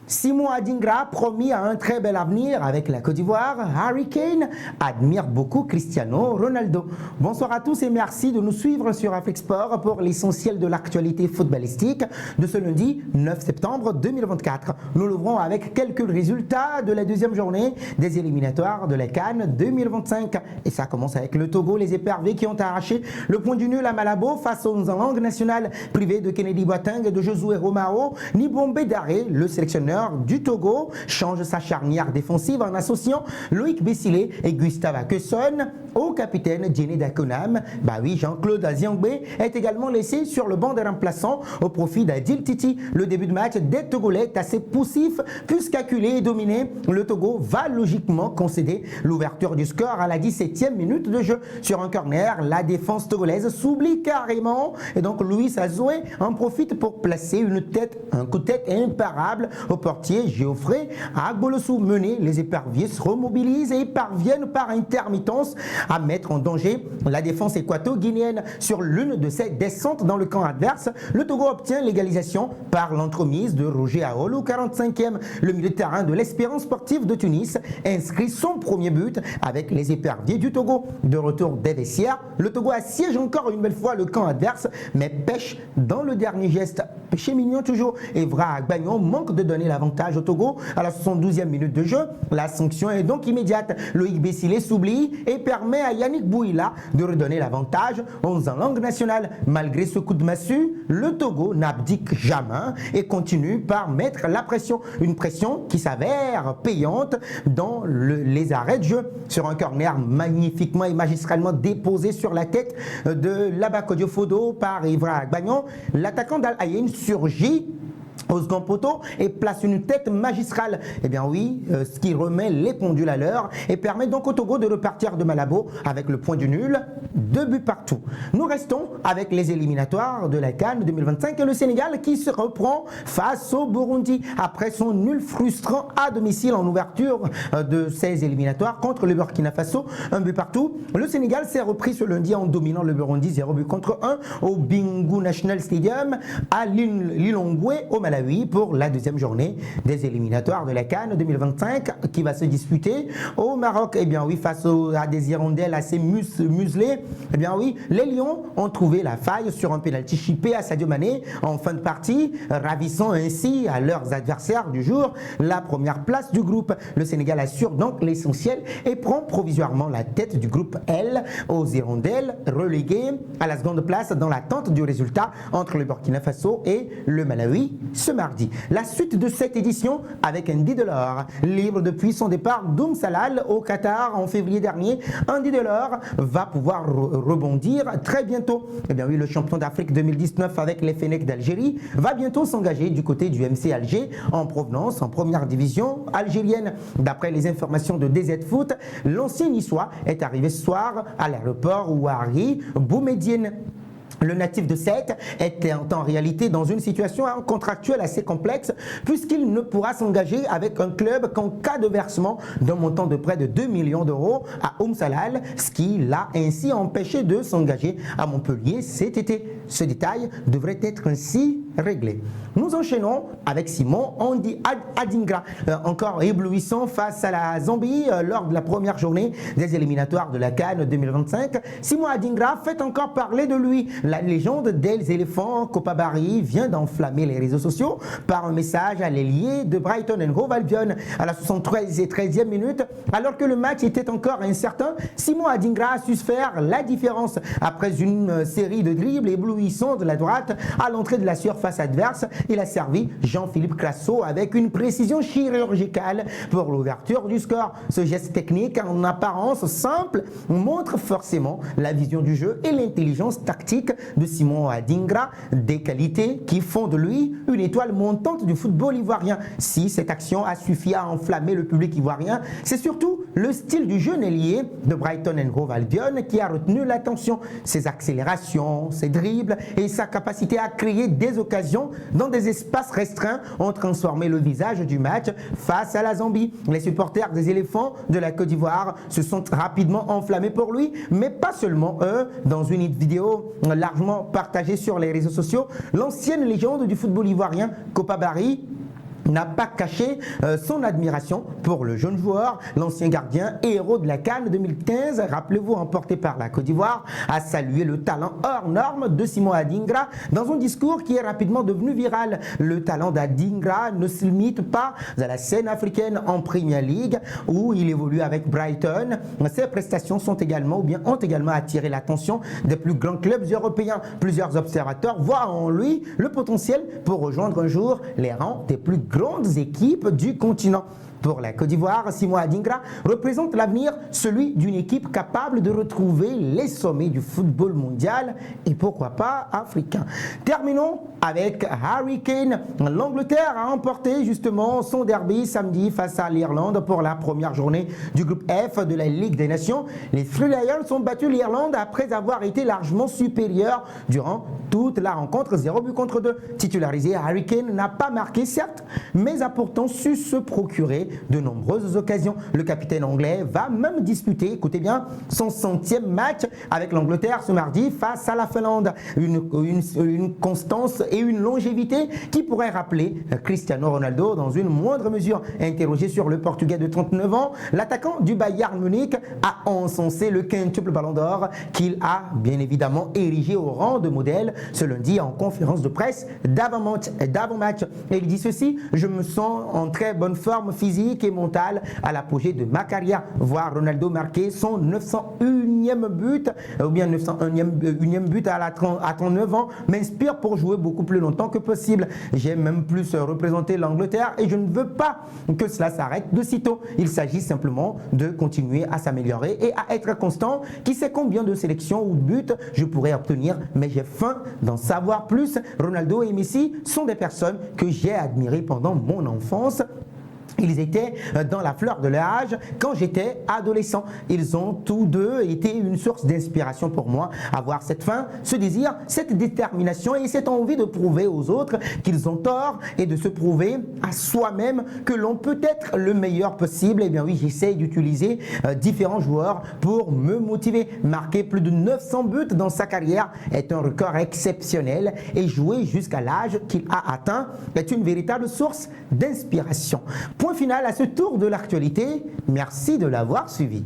Simon Adingra, promis à un très bel avenir avec la Côte d'Ivoire, Harry Kane admire beaucoup Cristiano Ronaldo. Bonsoir à tous et merci de nous suivre sur Afrique Sport pour l'essentiel de l'actualité footballistique de ce lundi 9 septembre 2024. Nous l'ouvrons avec quelques résultats de la deuxième journée des éliminatoires de la CAN 2025. Et ça commence avec le Togo, les éperviers qui ont arraché le point du nul à Malabo face aux langues nationales privées de Kennedy Boateng et de Josué Romao. Nibombe Daré, le sélectionneur du Togo, change sa charnière défensive en associant Loïc Bessilé et Gustave Akesson au capitaine Djené Dakonam. Bah oui, Jean-Claude Aziangbe est également laissé sur le banc des remplaçants au profit d'Adil Titi. Le début de match des Togolais est assez poussif puisqu'acculé et dominé, le Togo va logiquement concéder l'ouverture du score à la 17e minute de jeu. Sur un corner, la défense togolaise s'oublie carrément et donc Louis Azoué en profite pour placer un coup de tête imparable au portier Geoffrey Agbolossou. Mené, les éperviers se remobilisent et parviennent par intermittence à mettre en danger la défense équato-guinéenne. Sur l'une de ces descentes dans le camp adverse, le Togo obtient l'égalisation par l'entremise de Roger Aol au 45e. Le milieu de terrain de l'Espérance sportive de Tunis inscrit son premier but avec les éperviers du Togo. De retour des vestiaires, le Togo assiège encore une belle fois le camp adverse mais pêche dans le dernier geste. Péché mignon toujours. Evra Agbagnon manque de donner l'avantage au Togo à la 72e minute de jeu. La sanction est donc immédiate. Loïc Bessilé s'oublie et permet à Yannick Bouila de redonner l'avantage en langue nationale. Malgré ce coup de massue, le Togo n'abdique jamais et continue par mettre la pression. Une pression qui s'avère payante dans les arrêts de jeu. Sur un corner magnifiquement et magistralement déposé sur la tête de Labakodio Fodo par Evra Agbagnon, l'attaquant d'Al Ain surgit au second poteau et place une tête magistrale. Eh bien oui, ce qui remet les pendules à l'heure et permet donc au Togo de repartir de Malabo avec le point du nul, 2 buts partout. Nous restons avec les éliminatoires de la CAN 2025 et le Sénégal qui se reprend face au Burundi après son nul frustrant à domicile en ouverture de ces éliminatoires contre le Burkina Faso, 1 but partout. Le Sénégal s'est repris ce lundi en dominant le Burundi 0 but contre 1 au Bingu National Stadium à Lilongwe au Malawi pour la deuxième journée des éliminatoires de la CAN 2025 qui va se disputer au Maroc. Eh bien oui, face à des hirondelles assez muselées, eh bien oui, les Lions ont trouvé la faille sur un pénalty chippé à Sadio Mané en fin de partie, ravissant ainsi à leurs adversaires du jour la première place du groupe. Le Sénégal assure donc l'essentiel et prend provisoirement la tête du groupe L aux hirondelles reléguées à la seconde place dans l'attente du résultat entre le Burkina Faso et le Malawi ce mardi. La suite de cette édition avec Andy Delors, libre depuis son départ d'Oum Salal au Qatar en février dernier. Andy Delors va pouvoir rebondir très bientôt. Eh bien oui, le champion d'Afrique 2019 avec les Fennecs d'Algérie va bientôt s'engager du côté du MC Alger en provenance en première division algérienne. D'après les informations de DZ Foot, l'ancien niçois est arrivé ce soir à l'aéroport Ouari Boumediene. Le natif de Sète est en réalité dans une situation contractuelle assez complexe puisqu'il ne pourra s'engager avec un club qu'en cas de versement d'un montant de près de 2 millions d'euros à Oum Salal, ce qui l'a ainsi empêché de s'engager à Montpellier cet été. Ce détail devrait être ainsi réglé. Nous enchaînons avec Simon Adingra, encore éblouissant face à la Zambie lors de la première journée des éliminatoires de la CAN 2025. Simon Adingra fait encore parler de lui. La légende des éléphants Copa Barry vient d'enflammer les réseaux sociaux par un message à l'ailier de Brighton and Hove Albion à la 73 et 13e minute. Alors que le match était encore incertain, Simon Adingra a su faire la différence après une série de dribbles éblouissants de la droite à l'entrée de la surface adverse. Il a servi Jean-Philippe Crasso avec une précision chirurgicale pour l'ouverture du score. Ce geste technique en apparence simple montre forcément la vision du jeu et l'intelligence tactique de Simon Adingra, des qualités qui font de lui une étoile montante du football ivoirien. Si cette action a suffi à enflammer le public ivoirien, c'est surtout le style du jeune ailier de Brighton and Hove Albion qui a retenu l'attention. Ses accélérations, ses dribbles et sa capacité à créer des occasions dans des espaces restreints ont transformé le visage du match face à la Zambie. Les supporters des éléphants de la Côte d'Ivoire se sont rapidement enflammés pour lui, mais pas seulement eux. Dans une vidéo largement partagée sur les réseaux sociaux, l'ancienne légende du football ivoirien, Copa Barry, n'a pas caché son admiration pour le jeune joueur, l'ancien gardien et héros de la CAN 2015, rappelez-vous, emporté par la Côte d'Ivoire, a salué le talent hors norme de Simon Adingra dans un discours qui est rapidement devenu viral. Le talent d'Adingra ne se limite pas à la scène africaine en Premier League où il évolue avec Brighton. Ses prestations ont également attiré l'attention des plus grands clubs européens. Plusieurs observateurs voient en lui le potentiel pour rejoindre un jour les rangs des plus grandes équipes du continent. Pour la Côte d'Ivoire, Simon Adingra représente l'avenir, celui d'une équipe capable de retrouver les sommets du football mondial et pourquoi pas africain. Terminons avec Harry Kane. L'Angleterre a emporté justement son derby samedi face à l'Irlande pour la première journée du groupe F de la Ligue des Nations. Les Three Lions ont battu l'Irlande après avoir été largement supérieurs durant toute la rencontre, 0 but contre 2. Titularisé, Harry Kane n'a pas marqué certes, mais a pourtant su se procurer de nombreuses occasions. Le capitaine anglais va même disputer, écoutez bien, son 100e match avec l'Angleterre ce mardi face à la Finlande. Une constance et une longévité qui pourrait rappeler Cristiano Ronaldo dans une moindre mesure. Interrogé sur le Portugais de 39 ans, l'attaquant du Bayern Munich a encensé le quintuple Ballon d'Or qu'il a bien évidemment érigé au rang de modèle ce lundi en conférence de presse d'avant-match. Et il dit ceci: je me sens en très bonne forme physique et mentale à l'apogée de ma carrière. Voir Ronaldo marquer son 901e but ou bien 901e but à 39 ans m'inspire pour jouer beaucoup plus longtemps que possible. J'ai même plus représenté l'Angleterre et je ne veux pas que cela s'arrête de sitôt. Il s'agit simplement de continuer à s'améliorer et à être constant. Qui sait combien de sélections ou de buts je pourrais obtenir, mais j'ai faim d'en savoir plus. Ronaldo et Messi sont des personnes que j'ai admirées pendant mon enfance. Ils étaient dans la fleur de l'âge quand j'étais adolescent. Ils ont tous deux été une source d'inspiration pour moi. Avoir cette faim, ce désir, cette détermination et cette envie de prouver aux autres qu'ils ont tort et de se prouver à soi-même que l'on peut être le meilleur possible. Eh bien oui, j'essaie d'utiliser différents joueurs pour me motiver. Marquer plus de 900 buts dans sa carrière est un record exceptionnel et jouer jusqu'à l'âge qu'il a atteint est une véritable source d'inspiration. Point final à ce tour de l'actualité. Merci de l'avoir suivi.